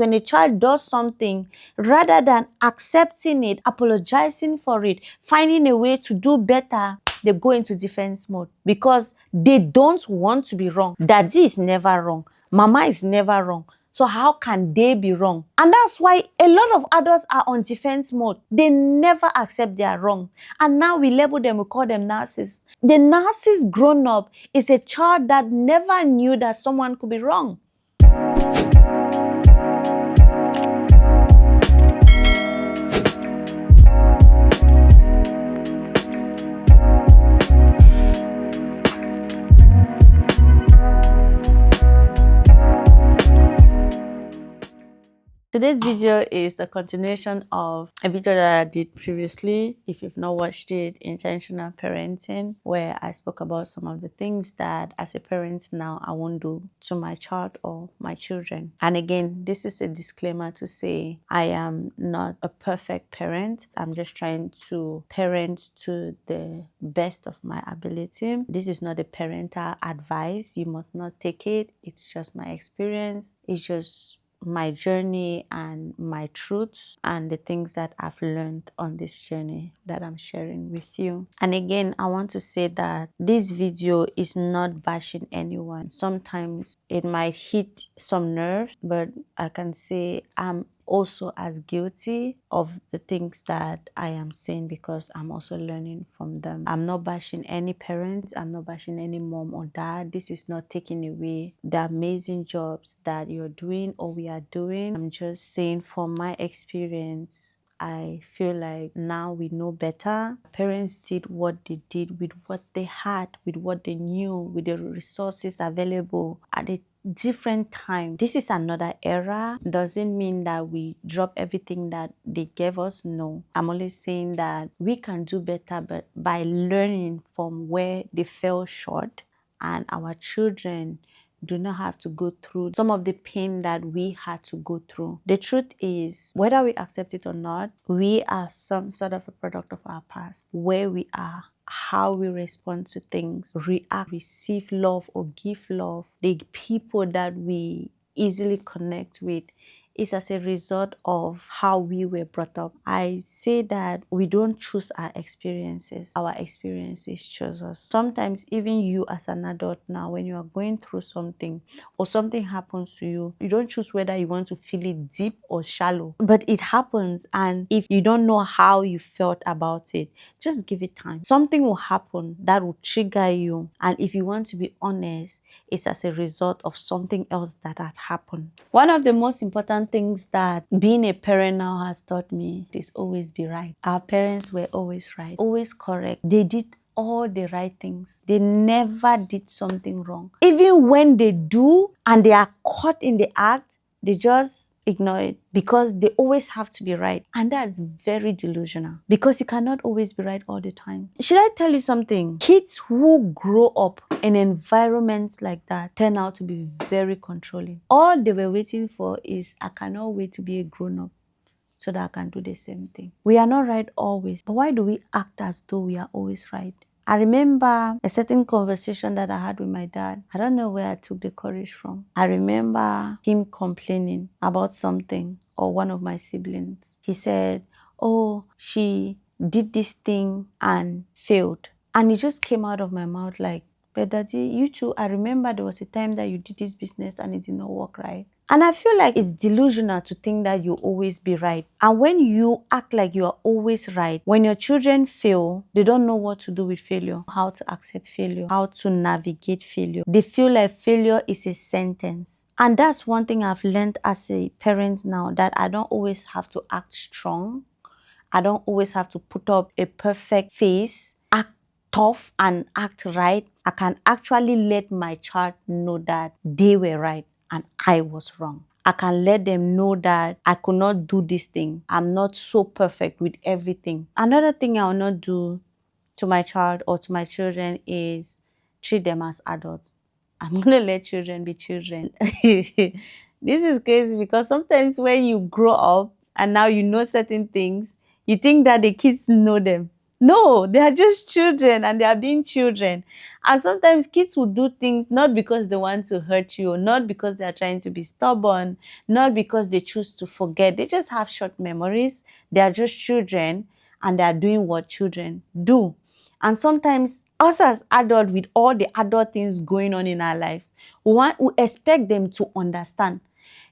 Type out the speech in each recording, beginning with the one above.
When a child does something, rather than accepting it, apologizing for it, finding a way to do better, they go into defense mode because they don't want to be wrong. Daddy is never wrong. Mama is never wrong. So how can they be wrong? And that's why a lot of adults are on defense mode. They never accept they are wrong. And now we label them, we call them narcissists. The narcissist grown up is a child that never knew that someone could be wrong. Today's video is a continuation of a video that I did previously. If you've not watched it, Intentional Parenting, where I spoke about some of the things that as a parent now I won't do to my child or my children. And again, this is a disclaimer to say I am not a perfect parent. I'm just trying to parent to the best of my ability. This is not a parental advice. You must not take it. It's just my experience. It's just my journey and my truths and the things that I've learned on this journey that I'm sharing with you. And again, I want to say that this video is not bashing anyone. Sometimes it might hit some nerves, but I can say I'm also as guilty of the things that I am saying because I'm also learning from them. I'm not bashing any parents. I'm not bashing any mom or dad. This is not taking away the amazing jobs that you're doing or we are doing. I'm just saying from my experience, I feel like now we know better. Parents did what they did with what they had, with what they knew, with the resources available at the different time. This is another era. Doesn't mean that we drop everything that they gave us. No, I'm only saying that we can do better, but by learning from where they fell short, and our children do not have to go through some of the pain that we had to go through. The truth is, whether we accept it or not, we are some sort of a product of our past. Where we are, how we respond to things, react, receive love or give love, the people that we easily connect with is as a result of how we were brought up. I say that we don't choose our experiences. Our experiences choose us. Sometimes even you as an adult now, when you are going through something or something happens to you, you don't choose whether you want to feel it deep or shallow. But it happens, and if you don't know how you felt about it, just give it time. Something will happen that will trigger you. And if you want to be honest, it's as a result of something else that had happened. One of the most important things that being a parent now has taught me is always be right. Our parents were always right, always correct. They did all the right things. They never did something wrong. Even when they do and they are caught in the act, they just ignore it because they always have to be right. And that's very delusional because you cannot always be right all the time. Should I tell you something? Kids who grow up in environments like that turn out to be very controlling. All they were waiting for is, I cannot wait to be a grown-up so that I can do the same thing. We are not right always, but why do we act as though we are always right? I remember a certain conversation that I had with my dad. I don't know where I took the courage from. I remember him complaining about something or one of my siblings. He said, oh, she did this thing and failed. And it just came out of my mouth like, but daddy, you too, I remember there was a time that you did this business and it did not work right. And I feel like it's delusional to think that you'll always be right. And when you act like you are always right, when your children fail, they don't know what to do with failure, how to accept failure, how to navigate failure. They feel like failure is a sentence. And that's one thing I've learned as a parent now, that I don't always have to act strong. I don't always have to put up a perfect face, act tough and act right. I can actually let my child know that they were right and I was wrong. I can let them know that I could not do this thing. I'm not so perfect with everything. Another thing I will not do to my child or to my children is treat them as adults. I'm going to let children be children. This is crazy because sometimes when you grow up and now you know certain things, you think that the kids know them. No, they are just children and they are being children. And sometimes kids will do things not because they want to hurt you, not because they are trying to be stubborn, not because they choose to forget. They just have short memories. They are just children and they are doing what children do. And sometimes us as adults, with all the adult things going on in our lives, we expect them to understand.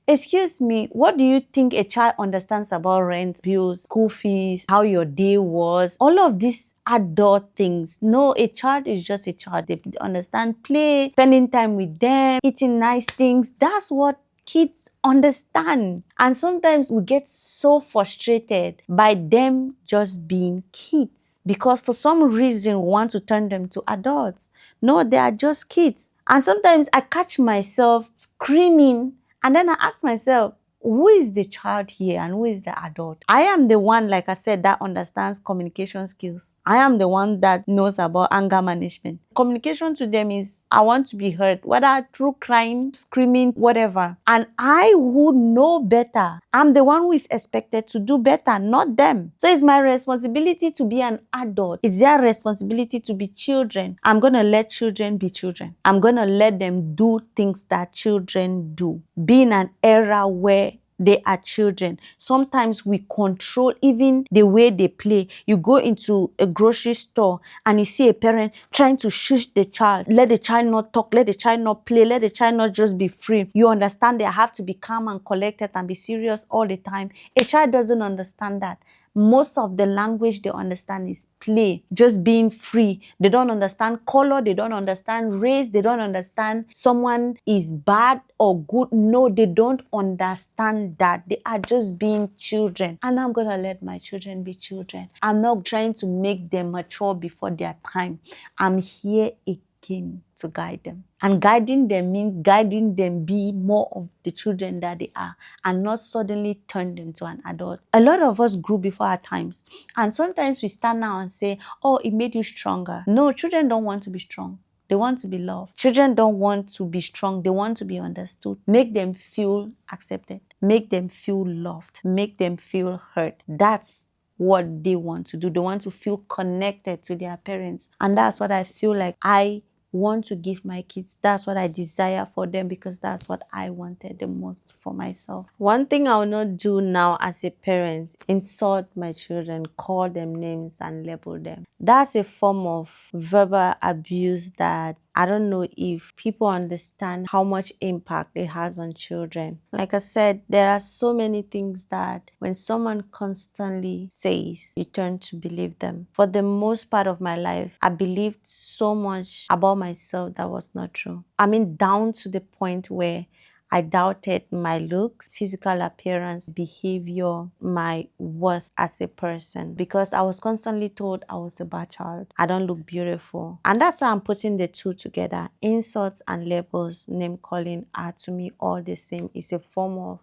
Excuse me, what do you think a child understands about rent, bills, school fees, how your day was? All of these adult things. No, a child is just a child. They understand play, spending time with them, eating nice things. That's what kids understand. And sometimes we get so frustrated by them just being kids because for some reason we want to turn them to adults. No, they are just kids. And sometimes I catch myself screaming and then I ask myself, who is the child here and who is the adult? I am the one, like I said, that understands communication skills. I am the one that knows about anger management. Communication to them is, I want to be heard, whether through crying, screaming, whatever. And I would know better. I'm the one who is expected to do better, not them. So it's my responsibility to be an adult. It's their responsibility to be children. I'm going to let children be children. I'm going to let them do things that children do. Be in an era where they are children. Sometimes we control even the way they play. You go into a grocery store and you see a parent trying to shush the child. Let the child not talk. Let the child not play. Let the child not just be free. You understand they have to be calm and collected and be serious all the time. A child doesn't understand that. Most of the language they understand is play, just being free. They don't understand color, they don't understand race, they don't understand someone is bad or good. No, they don't understand that. They are just being children. And I'm going to let my children be children. I'm not trying to make them mature before their time. I'm here again to guide them. And guiding them means guiding them be more of the children that they are and not suddenly turn them to an adult. A lot of us grew before our times. And sometimes we stand now and say, oh, it made you stronger. No, children don't want to be strong. They want to be loved. Children don't want to be strong. They want to be understood. Make them feel accepted. Make them feel loved. Make them feel heard. That's what they want to do. They want to feel connected to their parents. And that's what I feel like I want to give my kids. That's what I desire for them because that's what I wanted the most for myself. One thing I will not do now as a parent, insult my children, call them names and label them. That's a form of verbal abuse that I don't know if people understand how much impact it has on children. Like I said, there are so many things that when someone constantly says, you turn to believe them. For the most part of my life, I believed so much about myself that was not true. I mean, down to the point where I doubted my looks, physical appearance, behavior, my worth as a person because I was constantly told I was a bad child. I don't look beautiful. And that's why I'm putting the two together. Insults and labels, name calling are to me all the same. It's a form of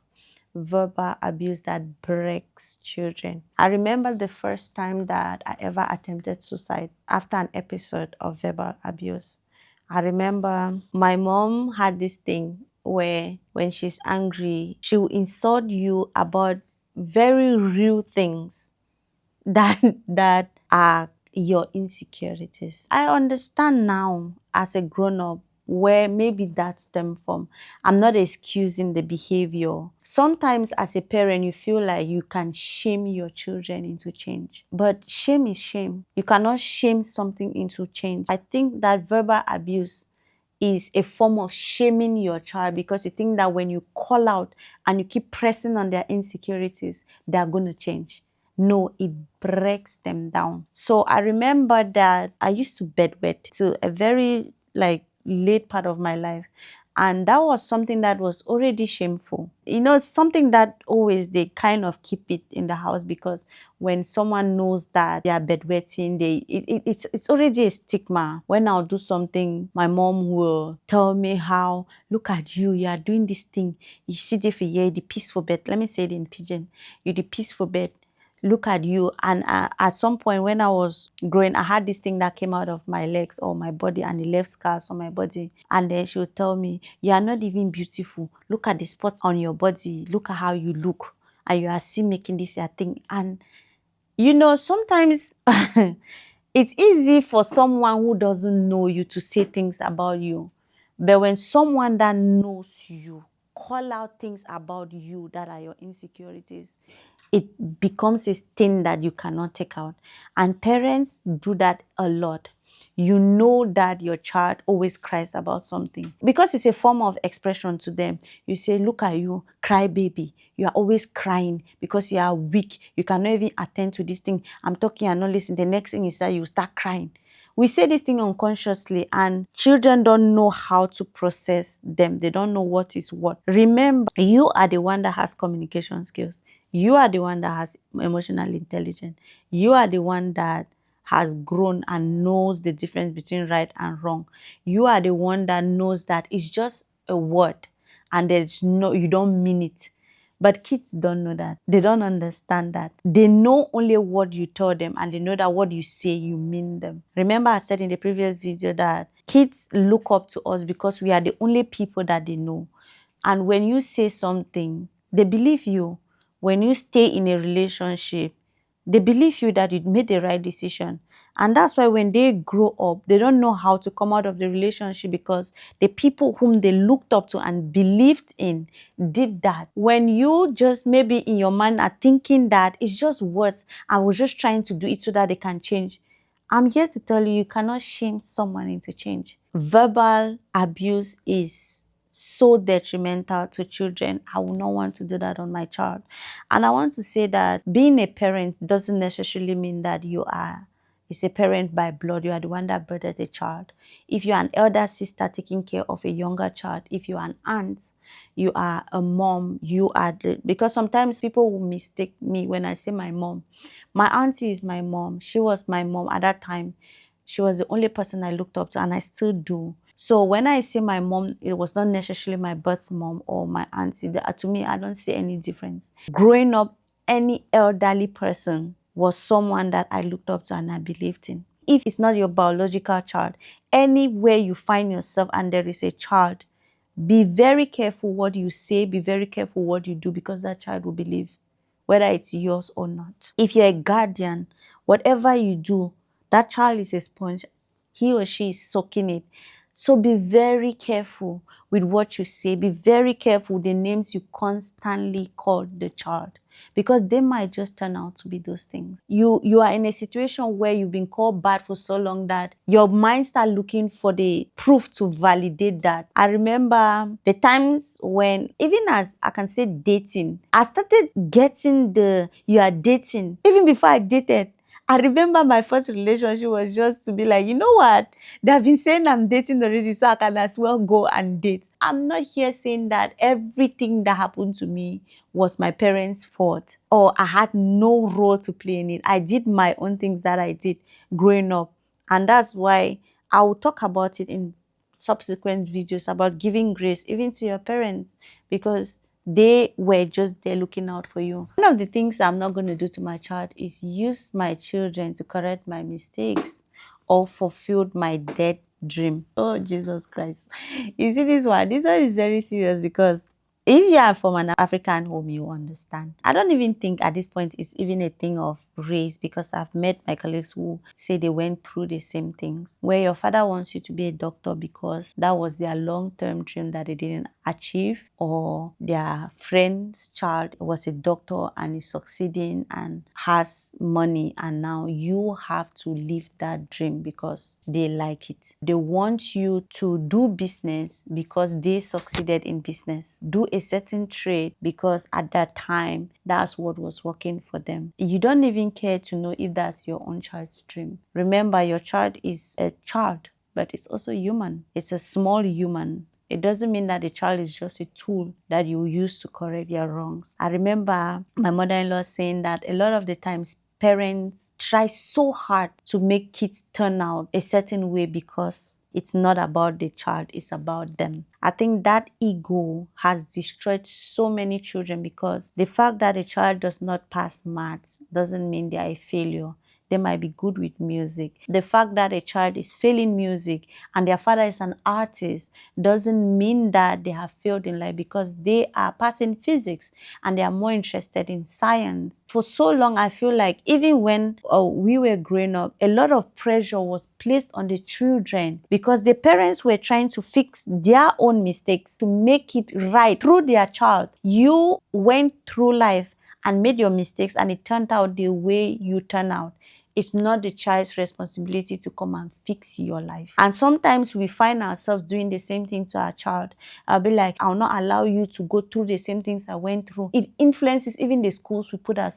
verbal abuse that breaks children. I remember the first time that I ever attempted suicide after an episode of verbal abuse. I remember my mom had this thing where when she's angry, she will insult you about very real things that are your insecurities. I understand now as a grown-up where maybe that stemmed from. I'm not excusing the behavior. Sometimes as a parent, you feel like you can shame your children into change. But shame is shame. You cannot shame something into change. I think that verbal abuse is a form of shaming your child because you think that when you call out and you keep pressing on their insecurities, they're going to change. No, it breaks them down. So I remember that I used to bedwet till a very late part of my life. And that was something that was already shameful. You know, something that always they kind of keep it in the house because when someone knows that they are bedwetting, it's already a stigma. When I'll do something, my mom will tell me how, look at you, you are doing this thing. You see the peaceful bed. Let me say it in pidgin. You're the peaceful bed. Look at you. And at some point when I was growing, I had this thing that came out of my legs or my body and it left scars on my body. And then she would tell me, you are not even beautiful. Look at the spots on your body. Look at how you look. And you are still making this your thing. And Sometimes it's easy for someone who doesn't know you to say things about you. But when someone that knows you call out things about you that are your insecurities, it becomes a stain that you cannot take out. And parents do that a lot. You know that your child always cries about something because it's a form of expression to them. You say, look at you, cry baby. You are always crying because you are weak. You cannot even attend to this thing. I'm talking and not listening. The next thing is that you start crying. We say this thing unconsciously, and children don't know how to process them. They don't know what is what. Remember, you are the one that has communication skills. You are the one that has emotional intelligence. You are the one that has grown and knows the difference between right and wrong. You are the one that knows that it's just a word and you don't mean it. But kids don't know that. They don't understand that. They know only what you tell them, and they know that what you say, you mean them. Remember I said in the previous video that kids look up to us because we are the only people that they know. And when you say something, they believe you. When you stay in a relationship, they believe you that you made the right decision. And that's why when they grow up, they don't know how to come out of the relationship because the people whom they looked up to and believed in did that. When you just maybe in your mind are thinking that it's just words and we're just trying to do it so that they can change, I'm here to tell you, you cannot shame someone into change. Verbal abuse is so detrimental to children. I will not want to do that on my child. And I want to say that being a parent doesn't necessarily mean that you are is a parent by blood. You are the one that birthed a child. If you're an elder sister taking care of a younger child, if you're an aunt, you are a mom, because sometimes people will mistake me when I say my mom. My auntie is my mom. She was my mom at that time. She was the only person I looked up to, and I still do. So when I say my mom, it was not necessarily my birth mom or my auntie. To me, I don't see any difference. Growing up, any elderly person was someone that I looked up to and I believed in. If it's not your biological child, anywhere you find yourself and there is a child, be very careful what you say, be very careful what you do, because that child will believe, whether it's yours or not. If you're a guardian, whatever you do, that child is a sponge. He or she is soaking it. So be very careful with what you say. Be very careful with the names you constantly call the child, because they might just turn out to be those things. You are in a situation where you've been called bad for so long that your mind start looking for the proof to validate that. I remember the times when, even as I can say dating, I started getting the you are dating. Even before I dated, I remember my first relationship was just to be like, you know what? They've been saying I'm dating already, so I can as well go and date. I'm not here saying that everything that happened to me was my parents' fault or I had no role to play in it. I did my own things that I did growing up. And that's why I will talk about it in subsequent videos about giving grace even to your parents, because they were just there looking out for you. One of the things I'm not going to do to my child is use my children to correct my mistakes or fulfill my dead dream. Oh, Jesus Christ. You see this one? This one is very serious, because if you are from an African home, you understand. I don't even think at this point it's even a thing of race, because I've met my colleagues who say they went through the same things, where your father wants you to be a doctor because that was their long-term dream that they didn't achieve, or their friend's child was a doctor and is succeeding and has money, and now you have to live that dream because they like it. They want you to do business because they succeeded in business. Do a certain trade because at that time that's what was working for them. You don't even care to know if that's your own child's dream. Remember, your child is a child, but it's also human. It's a small human. It doesn't mean that the child is just a tool that you use to correct your wrongs. I remember my mother-in-law saying that a lot of the times parents try so hard to make kids turn out a certain way because it's not about the child, it's about them. I think that ego has destroyed so many children, because the fact that a child does not pass maths doesn't mean they are a failure. they might be good with music. The fact that a child is failing music and their father is an artist doesn't mean that they have failed in life, because they are passing physics and they are more interested in science. For so long, I feel like even when we were growing up, a lot of pressure was placed on the children because the parents were trying to fix their own mistakes to make it right through their child. You went through life and made your mistakes and it turned out the way you turn out. It's not the child's responsibility to come and fix your life. And sometimes we find ourselves doing the same thing to our child. I'll be like, I'll not allow you to go through the same things I went through. It influences even the schools we put our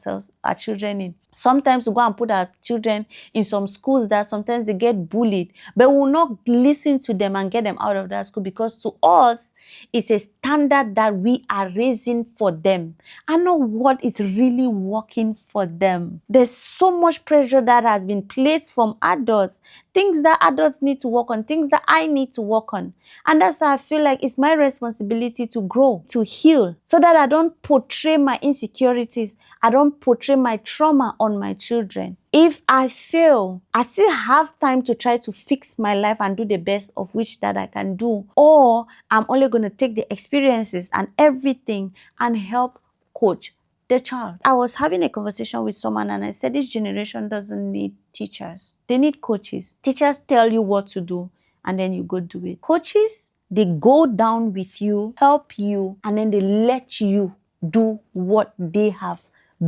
children in. Sometimes we go and put our children in some schools that sometimes they get bullied, but we'll not listen to them and get them out of that school, because to us, it's a standard that we are raising for them and not what is really working for them. There's so much pressure that has been placed from adults, things that adults need to work on, things that I need to work on. And that's why I feel like it's my responsibility to grow, to heal, so that I don't portray my insecurities, I don't portray my trauma on my children. If I fail, I still have time to try to fix my life and do the best of which that I can do. Or I'm only going to take the experiences and everything and help coach the child. I was having a conversation with someone and I said, this generation doesn't need teachers. They need coaches. Teachers tell you what to do and then you go do it. Coaches, they go down with you, help you, and then they let you do what they have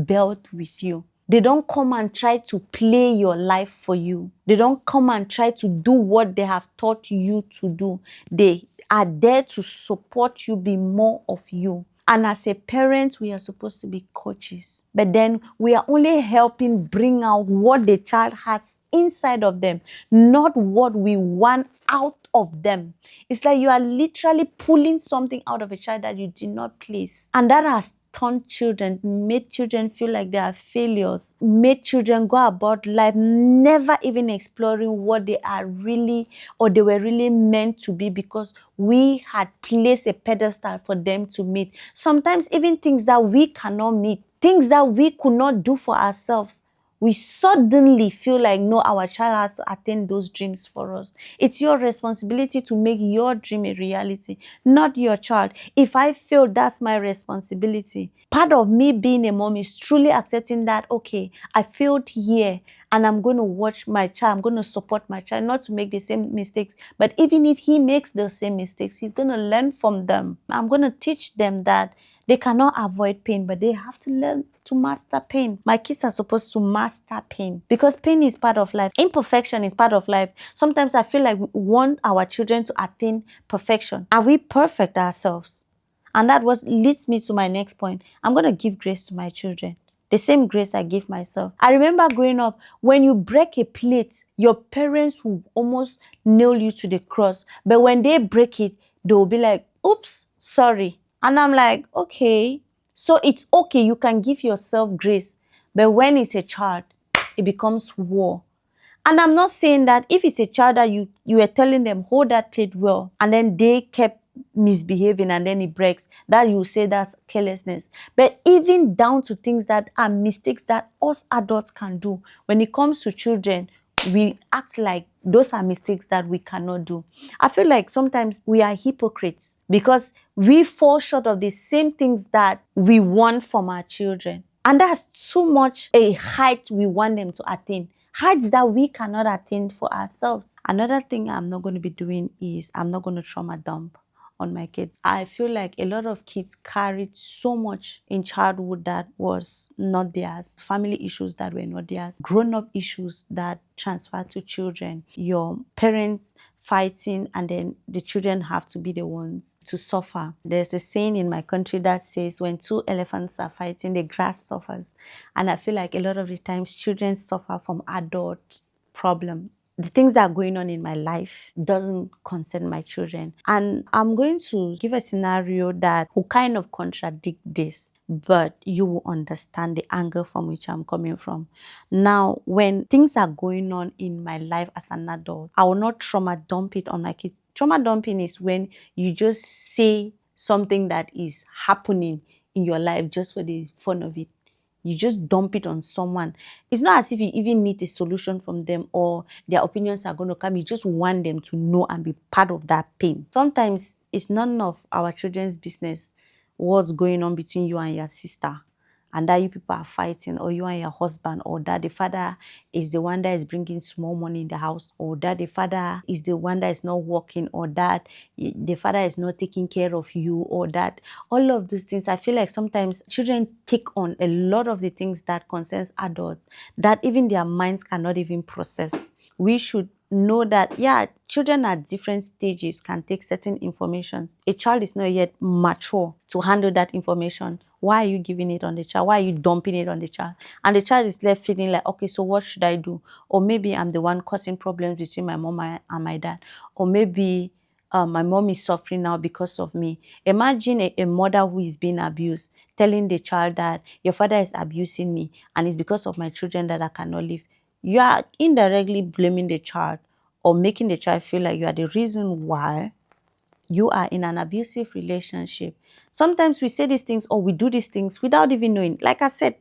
built with you. They don't come and try to play your life for you. They don't come and try to do what they have taught you to do. They are there to support you, be more of you. And as a parent, we are supposed to be coaches. But then we are only helping bring out what the child has inside of them, not what we want out of them. It's like you are literally pulling something out of a child that you did not place. And that has turned children, made children feel like they are failures, made children go about life never even exploring what they are really, or they were really meant to be, because we had placed a pedestal for them to meet. Sometimes even things that we cannot meet, things that we could not do for ourselves, we suddenly feel like, no, our child has to attain those dreams for us. It's your responsibility to make your dream a reality, not your child. If I fail, that's my responsibility. Part of me being a mom is truly accepting that, okay, I failed here and I'm going to watch my child, I'm going to support my child not to make the same mistakes. But even if he makes the same mistakes, he's going to learn from them. I'm going to teach them that they cannot avoid pain, but they have to learn to master pain. My kids are supposed to master pain, because pain is part of life. Imperfection is part of life. Sometimes I feel like we want our children to attain perfection. Are we perfect ourselves? And that leads me to my next point. I'm going to give grace to my children, the same grace I give myself. I remember growing up, when you break a plate, your parents will almost nail you to the cross. But when they break it, they will be like, oops, sorry. And I'm like, okay. So it's okay, you can give yourself grace. But when it's a child, it becomes war. And I'm not saying that if it's a child that you were telling them, hold that plate well, and then they kept misbehaving and then it breaks, that you say that's carelessness. But even down to things that are mistakes that us adults can do, when it comes to children, we act like those are mistakes that we cannot do. I feel like sometimes we are hypocrites because we fall short of the same things that we want from our children. And that's too much a height we want them to attain. Heights that we cannot attain for ourselves. Another thing I'm not going to be doing is I'm not going to trauma dump on my kids. I feel like a lot of kids carried so much in childhood that was not theirs, family issues that were not theirs, grown-up issues that transferred to children, your parents fighting, and then the children have to be the ones to suffer. There's a saying in my country that says, when two elephants are fighting, the grass suffers. And I feel like a lot of the times children suffer from adult problems. The things that are going on in my life doesn't concern my children. And I'm going to give a scenario that will kind of contradict this, but you will understand the angle from which I'm coming from. Now, when things are going on in my life as an adult, I will not trauma dump it on my kids. Trauma dumping is when you just say something that is happening in your life just for the fun of it. You just dump it on someone. It's not as if you even need a solution from them or their opinions are going to come. You just want them to know and be part of that pain. Sometimes it's none of our children's business what's going on between you and your sister, and that you people are fighting, or you and your husband, or that the father is the one that is bringing small money in the house, or that the father is the one that is not working, or that the father is not taking care of you, or that all of those things. I feel like sometimes children take on a lot of the things that concerns adults that even their minds cannot even process. We should know that, yeah, children at different stages can take certain information. A child is not yet mature to handle that information. Why are you giving it on the child? Why are you dumping it on the child? And the child is left feeling like, okay, so what should I do? Or maybe I'm the one causing problems between my mom and my dad. Or maybe my mom is suffering now because of me. Imagine a mother who is being abused, telling the child that your father is abusing me and it's because of my children that I cannot live. You are indirectly blaming the child or making the child feel like you are the reason why you are in an abusive relationship. Sometimes we say these things or we do these things without even knowing. Like I said,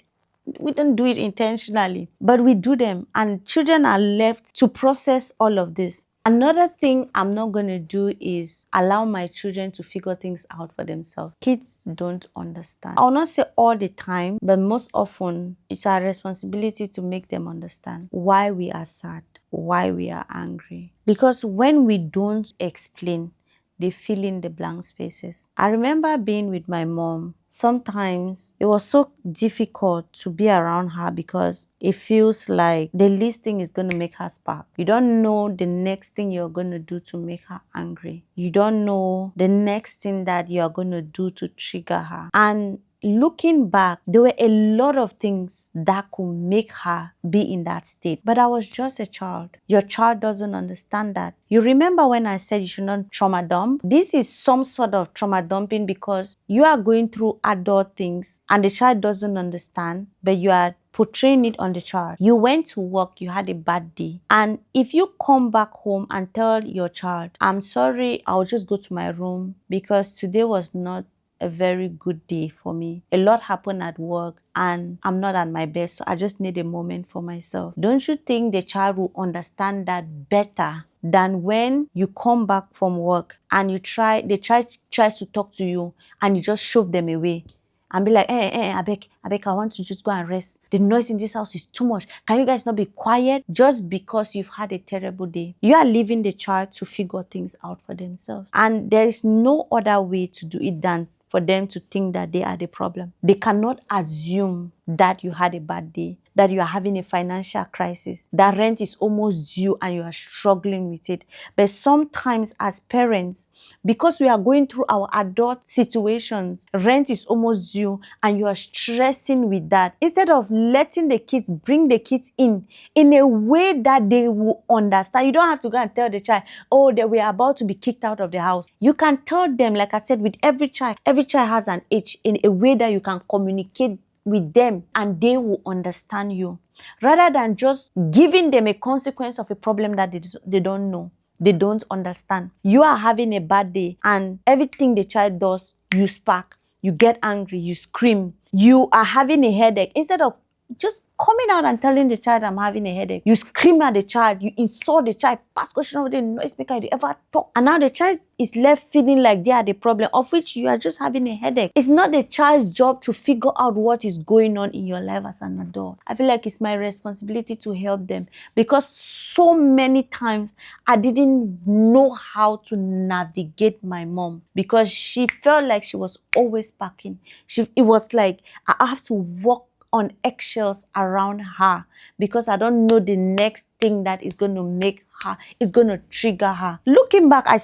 we don't do it intentionally, but we do them, and children are left to process all of this. Another thing I'm not going to do is allow my children to figure things out for themselves. Kids don't understand. I'll not say all the time, but most often it's our responsibility to make them understand why we are sad, why we are angry. Because when we don't explain, they fill in the blank spaces. I remember being with my mom. Sometimes it was so difficult to be around her because it feels like the least thing is going to make her spark. You don't know the next thing you're going to do to make her angry. You don't know the next thing that you're going to do to trigger her. And looking back, there were a lot of things that could make her be in that state. But I was just a child. Your child doesn't understand that. You remember when I said you should not trauma dump? This is some sort of trauma dumping because you are going through adult things and the child doesn't understand, but you are portraying it on the child. You went to work, you had a bad day. And if you come back home and tell your child, I'm sorry, I'll just go to my room because today was not a very good day for me. A lot happened at work and I'm not at my best, so I just need a moment for myself. Don't you think the child will understand that better than when you come back from work and the child tries to talk to you and you just shove them away and be like, Abek, I want to just go and rest. The noise in this house is too much. Can you guys not be quiet? Just because you've had a terrible day. You are leaving the child to figure things out for themselves. And there is no other way to do it than for them to think that they are the problem. They cannot assume that you had a bad day, that you are having a financial crisis, that rent is almost due and you are struggling with it. But sometimes as parents, because we are going through our adult situations, rent is almost due and you are stressing with that. Instead of letting the kids, bring the kids in a way that they will understand. You don't have to go and tell the child, oh, that we are about to be kicked out of the house. You can tell them, like I said, with every child has an age, in a way that you can communicate with them and they will understand you, rather than just giving them a consequence of a problem that they don't know, they don't understand. You are having a bad day and everything the child does, you spark, you get angry, you scream. You are having a headache. Instead of just coming out and telling the child, I'm having a headache, you scream at the child, you insult the child, pass question over the noise maker, you ever talk. And now the child is left feeling like they are the problem, of which you are just having a headache. It's not the child's job to figure out what is going on in your life as an adult. I feel like it's my responsibility to help them, because so many times I didn't know how to navigate my mom because she felt like she was always packing. It was like I have to walk on eggshells around her because I don't know the next thing that is going to make her, it's going to trigger her. Looking back, I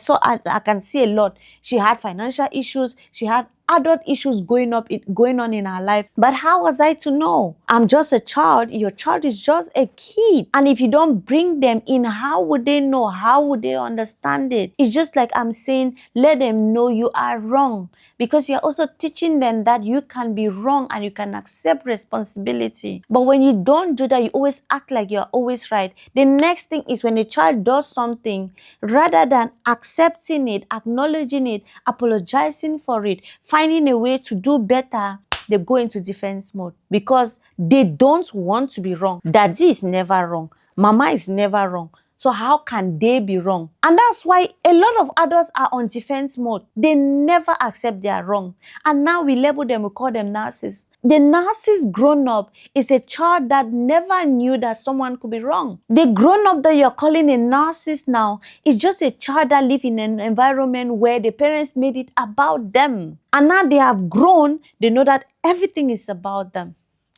can see a lot. She had financial issues. She had adult issues going on in her life. But how was I to know? I'm just a child. Your child is just a kid. And if you don't bring them in, how would they know? How would they understand it? It's just like I'm saying, let them know you are wrong, because you're also teaching them that you can be wrong and you can accept responsibility. But when you don't do that, you always act like you're always right. The next thing is when a child does something, rather than accepting it, acknowledging it, apologizing for it, finding a way to do better, they go into defense mode because they don't want to be wrong. Daddy is never wrong. Mama is never wrong. So how can they be wrong? And that's why a lot of adults are on defense mode. They never accept they are wrong. And now we label them, we call them narcissists. The narcissist grown up is a child that never knew that someone could be wrong. The grown up that you're calling a narcissist now is just a child that lives in an environment where the parents made it about them. And now they have grown, they know that everything is about them.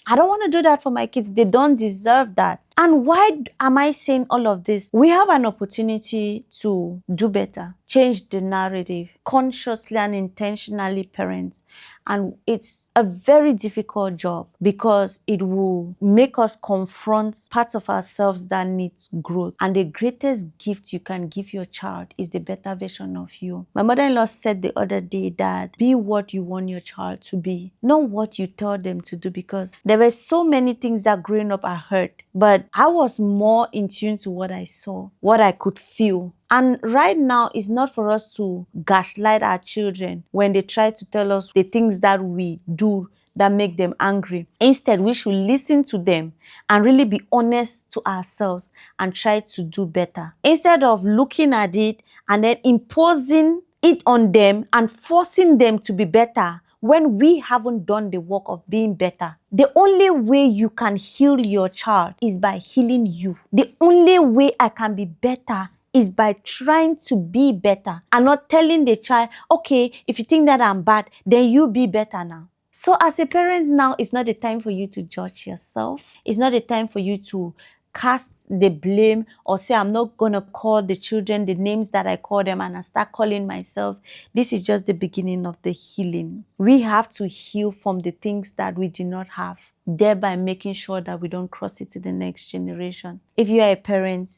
I don't want to do that for my kids. They don't deserve that. And why am I saying all of this? We have an opportunity to do better, change the narrative, consciously and intentionally parent. And it's a very difficult job because it will make us confront parts of ourselves that needs growth. And the greatest gift you can give your child is the better version of you. My mother-in-law said the other day that be what you want your child to be, not what you tell them to do, because there were so many things that growing up I heard, but I was more in tune to what I saw, what I could feel. And right now, it's not for us to gaslight our children when they try to tell us the things that we do that make them angry. Instead, we should listen to them and really be honest to ourselves and try to do better. Instead of looking at it and then imposing it on them and forcing them to be better, when we haven't done the work of being better. The only way you can heal your child is by healing you. The only way I can be better is by trying to be better and not telling the child, okay, if you think that I'm bad, then you be better now. So as a parent now, it's not the time for you to judge yourself. It's not the time for you to cast the blame or say, I'm not going to call the children the names that I call them and I start calling myself. This is just the beginning of the healing. We have to heal from the things that we do not have, thereby making sure that we don't cross it to the next generation. If you are a parent,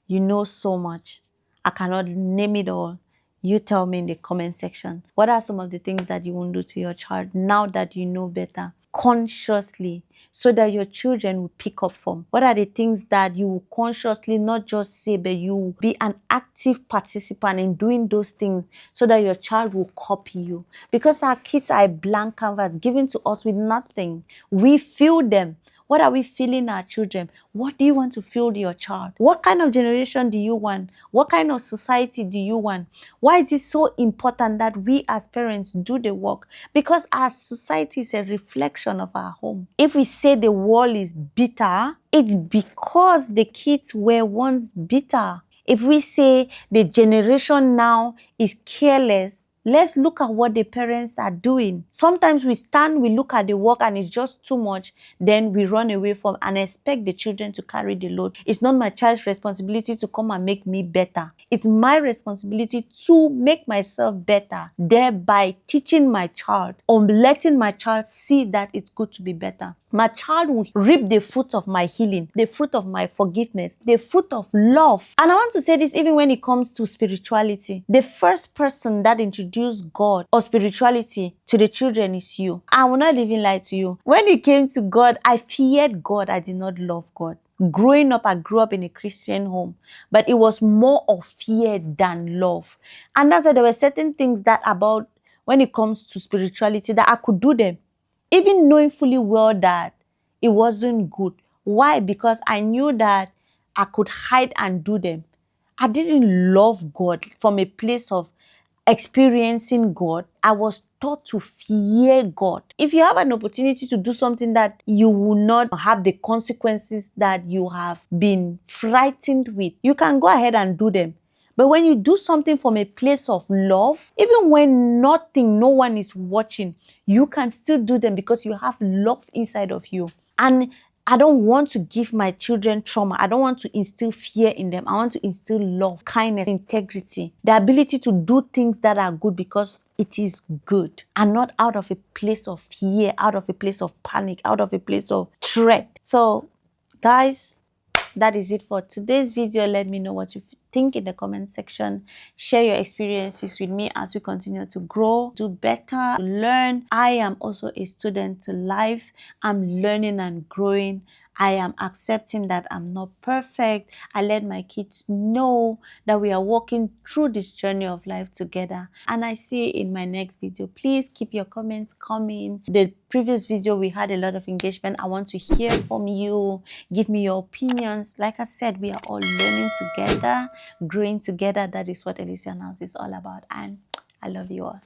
you know so much. I cannot name it all. You tell me in the comment section. What are some of the things that you won't do to your child now that you know better, consciously, so that your children will pick up from? What are the things that you will consciously not just say, but you will be an active participant in doing those things so that your child will copy you? Because our kids are a blank canvas given to us with nothing. We feel them. What are we feeling our children? What do you want to feel your child? What kind of generation do you want? What kind of society do you want? Why is it so important that we as parents do the work? Because our society is a reflection of our home. If we say the world is bitter, it's because the kids were once bitter. If we say the generation now is careless, let's look at what the parents are doing. Sometimes we stand, we look at the work and it's just too much. Then we run away from and expect the children to carry the load. It's not my child's responsibility to come and make me better. It's my responsibility to make myself better, thereby teaching my child or letting my child see that it's good to be better. My child will reap the fruit of my healing, the fruit of my forgiveness, the fruit of love. And I want to say this even when it comes to spirituality. The first person that introduced God or spirituality to the children is you. I will not even lie to you. When it came to God, I feared God. I did not love God. Growing up, I grew up in a Christian home, but it was more of fear than love. And that's why there were certain things that about when it comes to spirituality that I could do them, even knowing fully well that it wasn't good. Why? Because I knew that I could hide and do them. I didn't love God from a place of experiencing God. I was taught to fear God. If you have an opportunity to do something that you will not have the consequences that you have been frightened with, you can go ahead and do them. But when you do something from a place of love, even when no one is watching, you can still do them because you have love inside of you. And I don't want to give my children trauma. I don't want to instill fear in them. I want to instill love, kindness, integrity, the ability to do things that are good because it is good and not out of a place of fear, out of a place of panic, out of a place of threat. So, guys, that is it for today's video. Let me know what you think in the comment section. Share your experiences with me as we continue to grow, do better, to learn. I am also a student to life. I'm learning and growing. I am accepting that I'm not perfect. I let my kids know that we are walking through this journey of life together. And I see you in my next video. Please keep your comments coming. The previous video, we had a lot of engagement. I want to hear from you. Give me your opinions. Like I said, we are all learning together, growing together. That is what Elysian House is all about. And I love you all.